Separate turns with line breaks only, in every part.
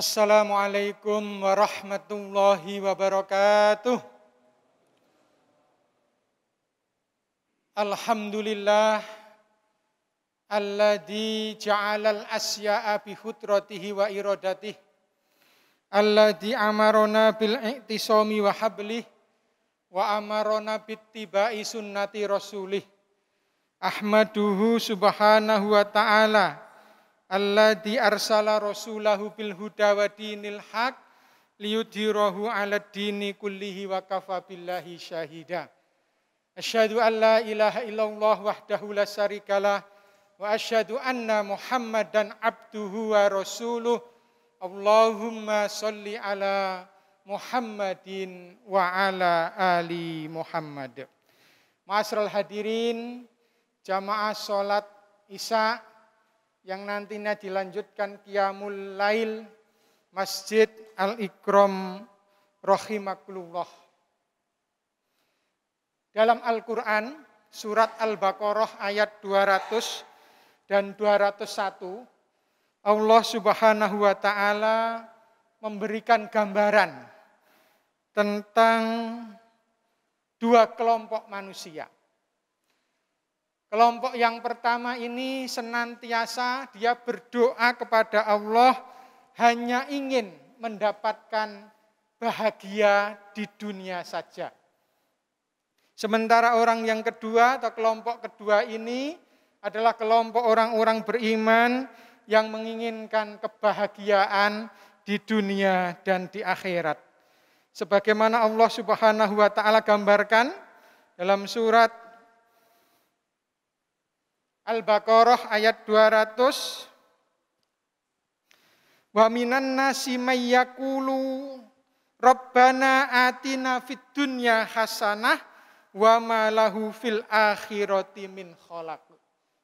Assalamualaikum warahmatullahi wabarakatuh. Alhamdulillah alladzi ja'alal asya'a bi hudratihi wa iradatihi alladzi amarona bil i'tisami wa hablih wa amarona bittiba'i sunnati rasulih. Ahmaduhu subhanahu wa ta'ala alladzi arsala rasulahu bil huda wa dinil haq liyudhhirahu 'alad dini kullihi wa kafa billahi syahida. Asyhadu an la ilaha illallah wahdahu la syarikalah wa asyhadu anna Muhammadan abduhu wa rasuluh. Allahumma sholli ala Muhammadin wa ala ali Muhammad. Ma'asyiral hadirin, jamaah salat Isya yang nantinya dilanjutkan Qiyamul Lail Masjid Al-Ikram rahimakumullah. Dalam Al-Quran, surat Al-Baqarah ayat 200 dan 201, Allah subhanahu wa ta'ala memberikan gambaran tentang dua kelompok manusia. Kelompok yang pertama ini senantiasa dia berdoa kepada Allah hanya ingin mendapatkan bahagia di dunia saja. Sementara orang yang kedua atau kelompok kedua ini adalah kelompok orang-orang beriman yang menginginkan kebahagiaan di dunia dan di akhirat. Sebagaimana Allah Subhanahu wa taala gambarkan dalam surat Al-Baqarah ayat 200. Wa minan nasi may yaqulu Rabbana atina fid dunya hasanah wa ma lahu fil akhirati min khalaq.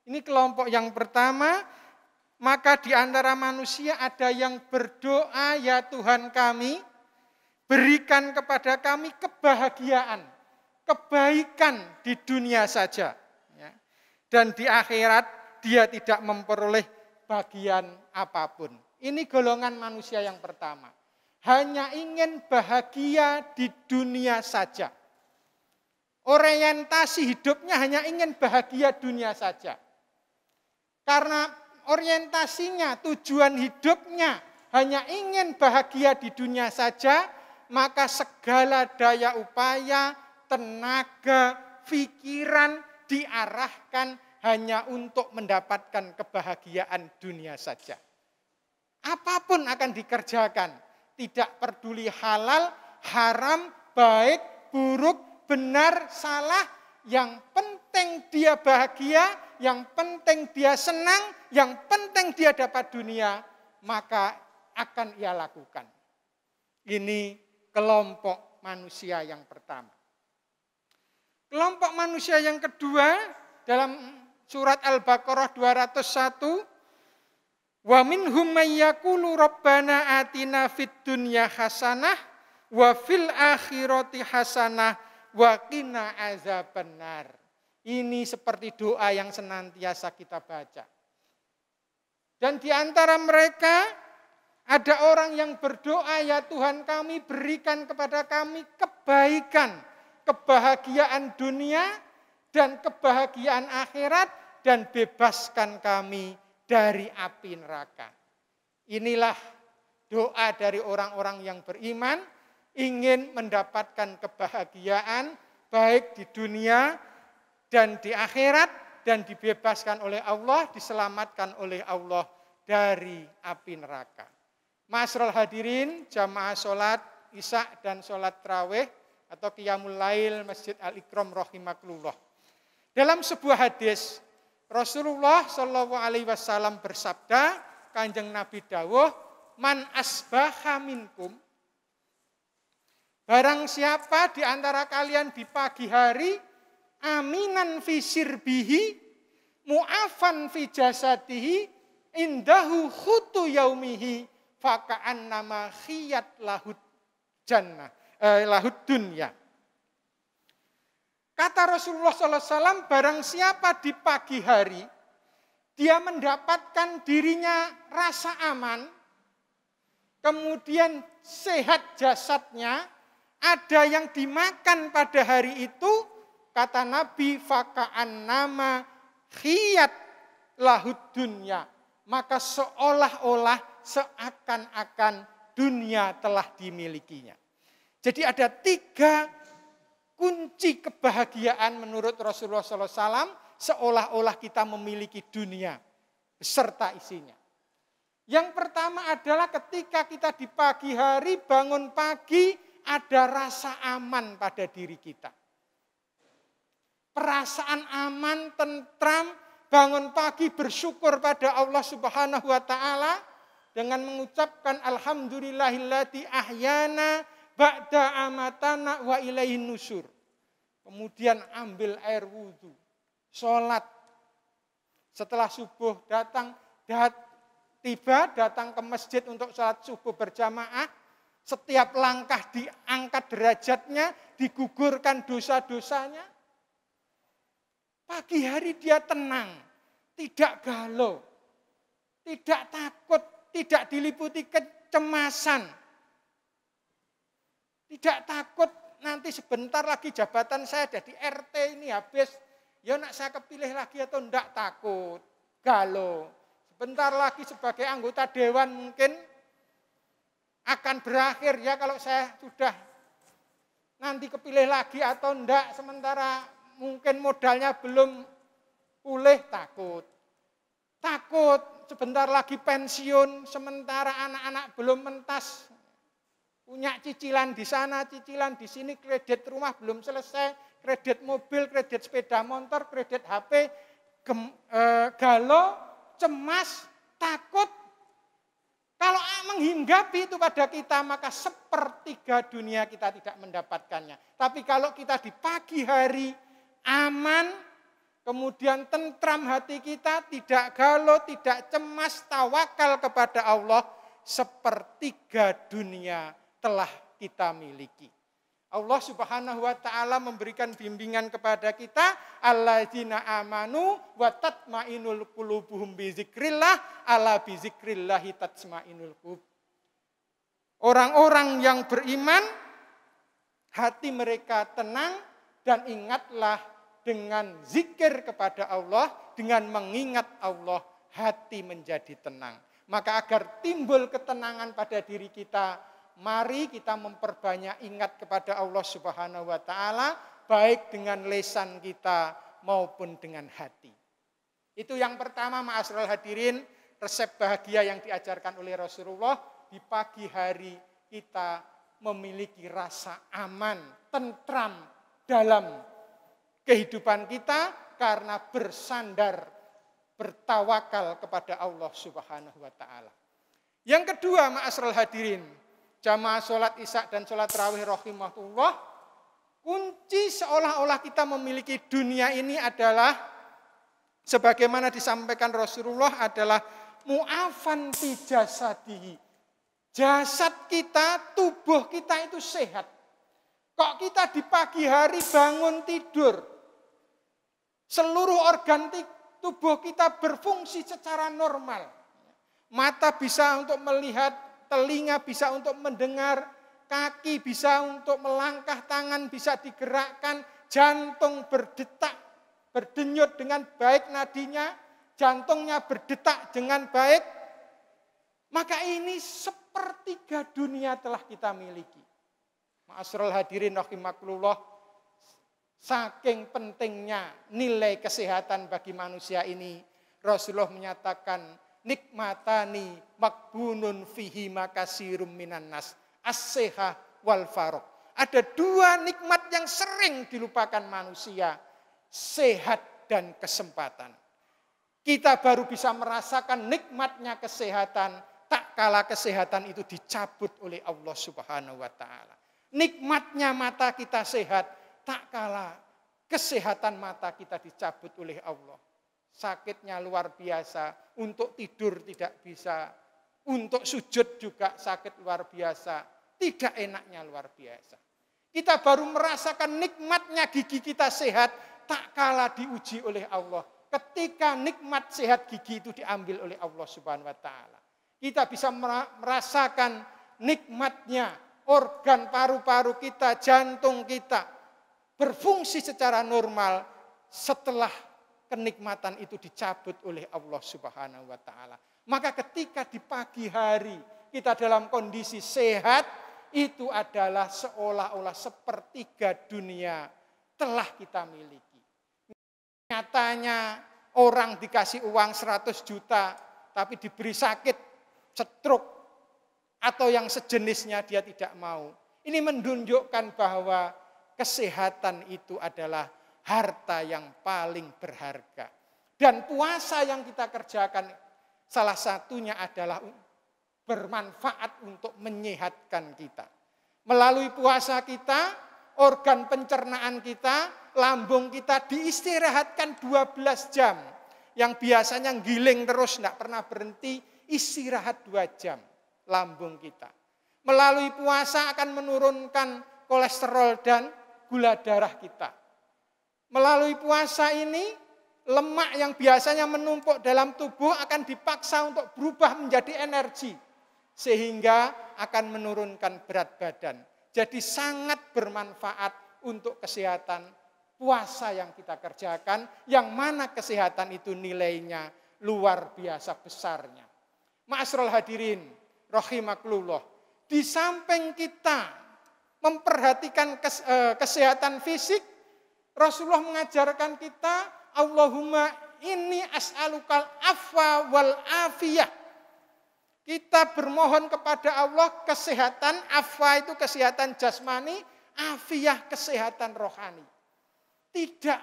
Ini kelompok yang pertama, maka di antara manusia ada yang berdoa, ya Tuhan kami, berikan kepada kami kebahagiaan, kebaikan di dunia saja. Dan di akhirat dia tidak memperoleh bagian apapun. Ini golongan manusia yang pertama. Hanya ingin bahagia di dunia saja. Orientasi hidupnya hanya ingin bahagia dunia saja. Karena orientasinya, tujuan hidupnya hanya ingin bahagia di dunia saja, maka segala daya upaya, tenaga, pikiran diarahkan hanya untuk mendapatkan kebahagiaan dunia saja. Apapun akan dikerjakan, tidak peduli halal, haram, baik, buruk, benar, salah, yang penting dia bahagia, yang penting dia senang, yang penting dia dapat dunia, maka akan ia lakukan. Ini kelompok manusia yang pertama. Kelompok manusia yang kedua dalam surat Al-Baqarah 201, wa minhum may yaqulu rabbana atina fid dunya hasanah wa fil akhirati hasanah wa qina azabannar. Ini seperti doa yang senantiasa kita baca. Dan di antara mereka ada orang yang berdoa, ya Tuhan kami berikan kepada kami kebaikan, kebahagiaan dunia dan kebahagiaan akhirat, dan bebaskan kami dari api neraka. Inilah doa dari orang-orang yang beriman, ingin mendapatkan kebahagiaan baik di dunia dan di akhirat, dan dibebaskan oleh Allah, diselamatkan oleh Allah dari api neraka. Ma'asyiral hadirin, jamaah salat Isya dan salat tarawih atau Qiyamul Lail Masjid Al-Ikram rahimakumullah. Dalam sebuah hadis Rasulullah Shallallahu alaihi wasallam bersabda, Kanjeng Nabi dawuh, man asbaha minkum, barang siapa di antara kalian di pagi hari aminan fi sirbihi mu'afan fi jasadihi indahu khutu yaumihi faka'annama khiyat lahud jannah lahud dunya. Kata Rasulullah SAW, barang siapa di pagi hari dia mendapatkan dirinya rasa aman, kemudian sehat jasadnya, ada yang dimakan pada hari itu, kata Nabi, faka'an nama khiyat lahud dunya. Maka seolah-olah seakan-akan dunia telah dimilikinya. Jadi ada 3 kunci kebahagiaan menurut Rasulullah SAW, seolah-olah kita memiliki dunia beserta isinya. Yang pertama adalah ketika kita di pagi hari bangun pagi, ada rasa aman pada diri kita. Perasaan aman, tentram, bangun pagi bersyukur pada Allah Subhanahu wa taala dengan mengucapkan alhamdulillahilladzi ahyana ba'da amatana wa ilaihin nusur. Kemudian ambil air wudhu, sholat. Setelah subuh datang ke masjid untuk sholat subuh berjamaah. Setiap langkah diangkat derajatnya, digugurkan dosa-dosanya. Pagi hari dia tenang, tidak galau, tidak takut, tidak diliputi kecemasan. Tidak takut nanti sebentar lagi jabatan saya jadi RT ini habis. Ya nak saya kepilih lagi atau enggak, takut, galau. Sebentar lagi sebagai anggota dewan mungkin akan berakhir ya kalau saya sudah nanti kepilih lagi atau enggak, sementara mungkin modalnya belum pulih, takut. Takut sebentar lagi pensiun, sementara anak-anak belum mentas, punya cicilan di sana, cicilan di sini, kredit rumah belum selesai, kredit mobil, kredit sepeda motor, kredit HP, galau, cemas, takut. Kalau menghinggapi itu pada kita, maka sepertiga dunia kita tidak mendapatkannya. Tapi kalau kita di pagi hari aman, kemudian tentram hati kita, tidak galau, tidak cemas, tawakal kepada Allah, sepertiga dunia telah kita miliki. Allah Subhanahu wa taala memberikan bimbingan kepada kita, alladzina amanu wa tatmainul qulubuhum bizikrillah, ala bizikrillahi tatmainul qulub. Orang-orang yang beriman, hati mereka tenang, dan ingatlah dengan zikir kepada Allah, dengan mengingat Allah, hati menjadi tenang. Maka agar timbul ketenangan pada diri kita, mari kita memperbanyak ingat kepada Allah Subhanahu wa taala, baik dengan lisan kita maupun dengan hati. Itu yang pertama, ma'asyiral hadirin, resep bahagia yang diajarkan oleh Rasulullah. Di pagi hari kita memiliki rasa aman, tentram dalam kehidupan kita karena bersandar, bertawakal kepada Allah Subhanahu wa taala. Yang kedua, ma'asyiral hadirin, jamaah sholat isya dan sholat tarawih rahimahullah, kunci seolah-olah kita memiliki dunia ini adalah, sebagaimana disampaikan Rasulullah, adalah mu'afan fi jasadihi. Jasad kita, tubuh kita itu sehat. Kok kita di pagi hari bangun tidur, seluruh organ tubuh kita berfungsi secara normal. Mata bisa untuk melihat, telinga bisa untuk mendengar, kaki bisa untuk melangkah, tangan bisa digerakkan, jantung berdetak, berdenyut dengan baik nadinya, jantungnya berdetak dengan baik. Maka ini sepertiga dunia telah kita miliki. Ma'asyiral hadirin rahimakumullah, saking pentingnya nilai kesehatan bagi manusia ini, Rasulullah menyatakan, nikmatani makbunun fihi makasirum minan nas, as-seha wal farok. Ada 2 nikmat yang sering dilupakan manusia, sehat dan kesempatan. Kita baru bisa merasakan nikmatnya kesehatan tak kala kesehatan itu dicabut oleh Allah Subhanahu wa taala. Nikmatnya mata kita sehat tak kala kesehatan mata kita dicabut oleh Allah. Sakitnya luar biasa, untuk tidur tidak bisa, untuk sujud juga sakit luar biasa, tidak enaknya luar biasa. Kita baru merasakan nikmatnya gigi kita sehat, tak kala diuji oleh Allah. Ketika nikmat sehat gigi itu diambil oleh Allah Subhanahu wa taala. Kita bisa merasakan nikmatnya organ paru-paru kita, jantung kita berfungsi secara normal setelah kenikmatan itu dicabut oleh Allah Subhanahu wa taala. Maka ketika di pagi hari kita dalam kondisi sehat, itu adalah seolah-olah sepertiga dunia telah kita miliki. Nyatanya orang dikasih uang 100 juta, tapi diberi sakit, stroke, atau yang sejenisnya dia tidak mau. Ini menunjukkan bahwa kesehatan itu adalah harta yang paling berharga. Dan puasa yang kita kerjakan salah satunya adalah bermanfaat untuk menyehatkan kita. Melalui puasa kita, organ pencernaan kita, lambung kita diistirahatkan 12 jam. Yang biasanya giling terus, tidak pernah berhenti, istirahat 2 jam lambung kita. Melalui puasa akan menurunkan kolesterol dan gula darah kita. Melalui puasa ini, lemak yang biasanya menumpuk dalam tubuh akan dipaksa untuk berubah menjadi energi. Sehingga akan menurunkan berat badan. Jadi sangat bermanfaat untuk kesehatan puasa yang kita kerjakan. Yang mana kesehatan itu nilainya luar biasa besarnya. Ma'asyiral hadirin, rahimakumullah. Di samping kita memperhatikan kesehatan fisik, Rasulullah mengajarkan kita, Allahumma inni as'alukal afwa wal afiyah. Kita bermohon kepada Allah kesehatan, afwa itu kesehatan jasmani, afiyah kesehatan rohani. Tidak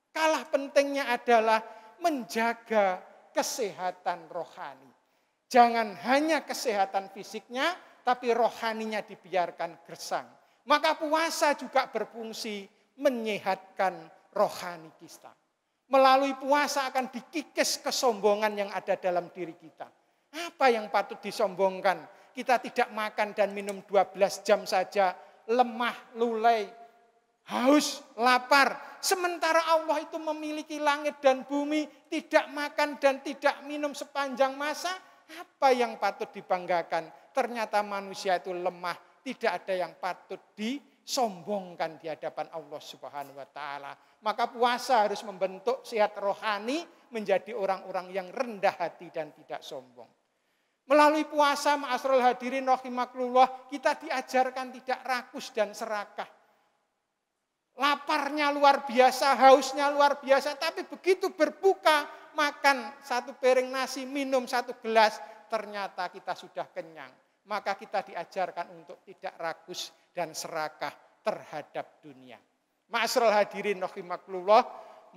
kalah pentingnya adalah menjaga kesehatan rohani. Jangan hanya kesehatan fisiknya, tapi rohaninya dibiarkan gersang. Maka puasa juga berfungsi menyehatkan rohani kita. Melalui puasa akan dikikis kesombongan yang ada dalam diri kita. Apa yang patut disombongkan? Kita tidak makan dan minum 12 jam saja, lemah, lulai, haus, lapar. Sementara Allah itu memiliki langit dan bumi, tidak makan dan tidak minum sepanjang masa. Apa yang patut dibanggakan? Ternyata manusia itu lemah, tidak ada yang patut disombongkan di hadapan Allah Subhanahu wa taala. Maka puasa harus membentuk sehat rohani menjadi orang-orang yang rendah hati dan tidak sombong. Melalui puasa, ma'asyiral hadirin rahimakumullah, kita diajarkan tidak rakus dan serakah. Laparnya luar biasa, hausnya luar biasa, tapi begitu berbuka, makan 1 piring nasi, minum 1 gelas, ternyata kita sudah kenyang. Maka kita diajarkan untuk tidak rakus dan serakah terhadap dunia. Ma'asyiral hadirin rahimakumullah,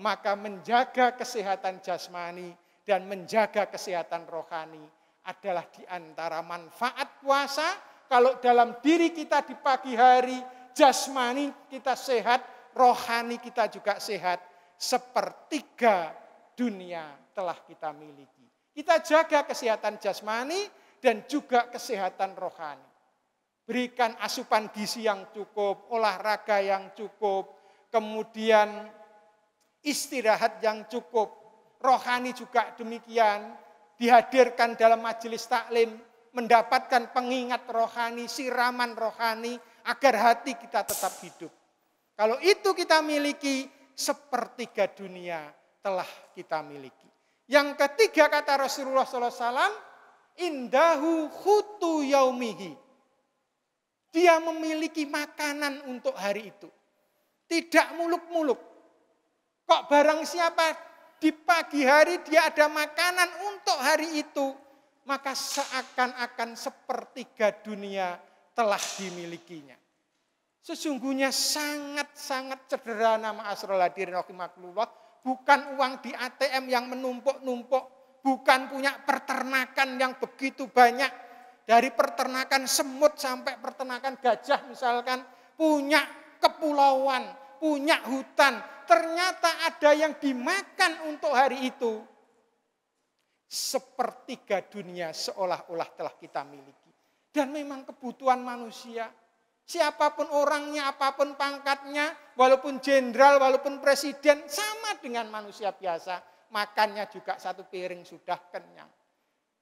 maka menjaga kesehatan jasmani dan menjaga kesehatan rohani adalah di antara manfaat puasa. Kalau dalam diri kita di pagi hari, jasmani kita sehat, rohani kita juga sehat, sepertiga dunia telah kita miliki. Kita jaga kesehatan jasmani dan juga kesehatan rohani. Berikan asupan gizi yang cukup, olahraga yang cukup, kemudian istirahat yang cukup. Rohani juga demikian, dihadirkan dalam majelis taklim, mendapatkan pengingat rohani, siraman rohani, agar hati kita tetap hidup. Kalau itu kita miliki, sepertiga dunia telah kita miliki. Yang ketiga kata Rasulullah SAW, indahu khutu yaumihi. Dia memiliki makanan untuk hari itu. Tidak muluk-muluk. Kok barang siapa di pagi hari dia ada makanan untuk hari itu, maka seakan-akan sepertiga dunia telah dimilikinya. Sesungguhnya sangat-sangat sederhana, ma'asyiral hadirin rahimakumullah, bukan uang di ATM yang menumpuk-numpuk, bukan punya peternakan yang begitu banyak, dari peternakan semut sampai peternakan gajah misalkan, punya kepulauan, punya hutan, ternyata ada yang dimakan untuk hari itu. Sepertiga dunia seolah-olah telah kita miliki. Dan memang kebutuhan manusia, siapapun orangnya, apapun pangkatnya, walaupun jenderal, walaupun presiden, sama dengan manusia biasa, makannya juga 1 piring sudah kenyang.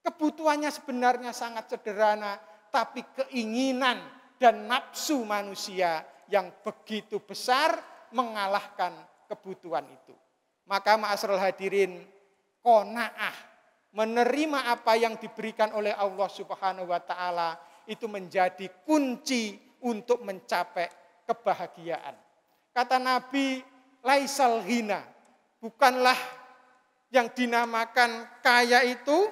Kebutuhannya sebenarnya sangat sederhana, tapi keinginan dan nafsu manusia yang begitu besar mengalahkan kebutuhan itu. Maka ma'asyiral hadirin, qanaah, menerima apa yang diberikan oleh Allah Subhanahu wa taala itu menjadi kunci untuk mencapai kebahagiaan. Kata Nabi, laisal ghina, bukanlah yang dinamakan kaya itu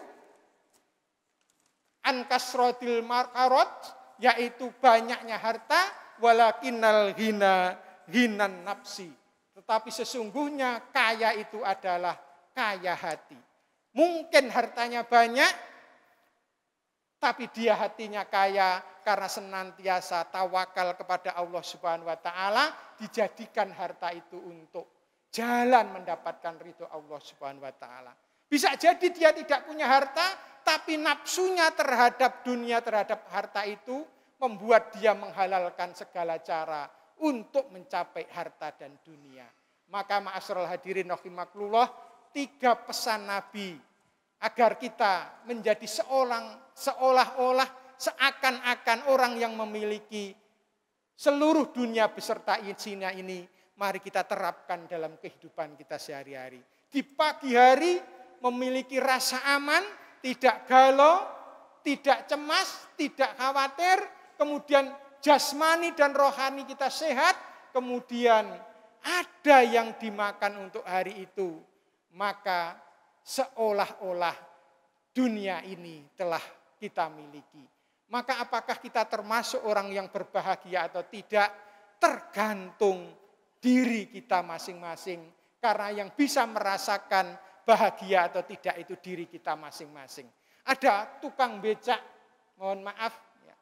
an kasratil markarot, yaitu banyaknya harta, walakinnal ghina ghinan nafsi. Tetapi sesungguhnya kaya itu adalah kaya hati. Mungkin hartanya banyak, tapi dia hatinya kaya karena senantiasa tawakal kepada Allah Subhanahu wa taala, dijadikan harta itu untuk jalan mendapatkan ridho Allah Subhanahu wa taala. Bisa jadi dia tidak punya harta, tapi nafsunya terhadap dunia, terhadap harta itu membuat dia menghalalkan segala cara untuk mencapai harta dan dunia. Maka ma'asyiral hadirin rahimakumullah, 3 pesan Nabi agar kita menjadi seolah-olah seakan-akan orang yang memiliki seluruh dunia beserta isinya ini, mari kita terapkan dalam kehidupan kita sehari-hari. Di pagi hari memiliki rasa aman, tidak galau, tidak cemas, tidak khawatir, kemudian jasmani dan rohani kita sehat, kemudian ada yang dimakan untuk hari itu, maka seolah-olah dunia ini telah kita miliki. Maka apakah kita termasuk orang yang berbahagia atau tidak, tergantung diri kita masing-masing. Karena yang bisa merasakan bahagia atau tidak itu diri kita masing-masing. Ada tukang becak, mohon maaf, ya,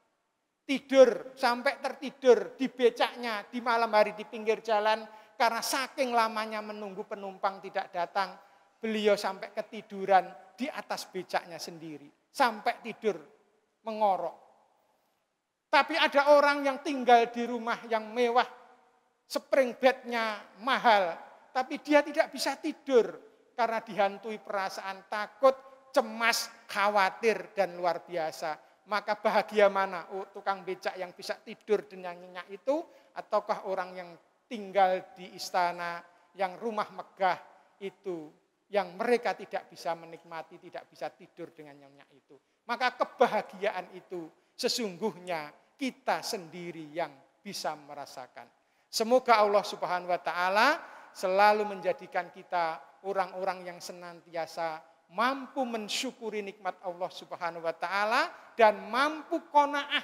tidur sampai tertidur di becaknya di malam hari di pinggir jalan karena saking lamanya menunggu penumpang tidak datang, beliau sampai ketiduran di atas becaknya sendiri, sampai tidur mengorok. Tapi ada orang yang tinggal di rumah yang mewah, spring bednya mahal, tapi dia tidak bisa tidur karena dihantui perasaan takut, cemas, khawatir, dan luar biasa. Maka bahagia mana? Oh, tukang becak yang bisa tidur dengan nyenyak itu, ataukah orang yang tinggal di istana, yang rumah megah itu, yang mereka tidak bisa menikmati, tidak bisa tidur dengan nyenyak itu. Maka kebahagiaan itu sesungguhnya kita sendiri yang bisa merasakan. Semoga Allah Subhanahu wa taala selalu menjadikan kita orang-orang yang senantiasa mampu mensyukuri nikmat Allah Subhanahu wa taala dan mampu qanaah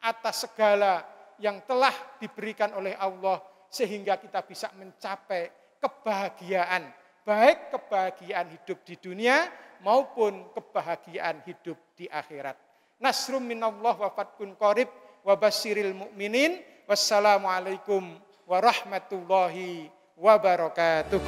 atas segala yang telah diberikan oleh Allah sehingga kita bisa mencapai kebahagiaan, baik kebahagiaan hidup di dunia maupun kebahagiaan hidup di akhirat. Nasrum minallah wa fathun qarib wa basyiril mu'minin. Wassalamualaikum warahmatullahi wabarakatuh.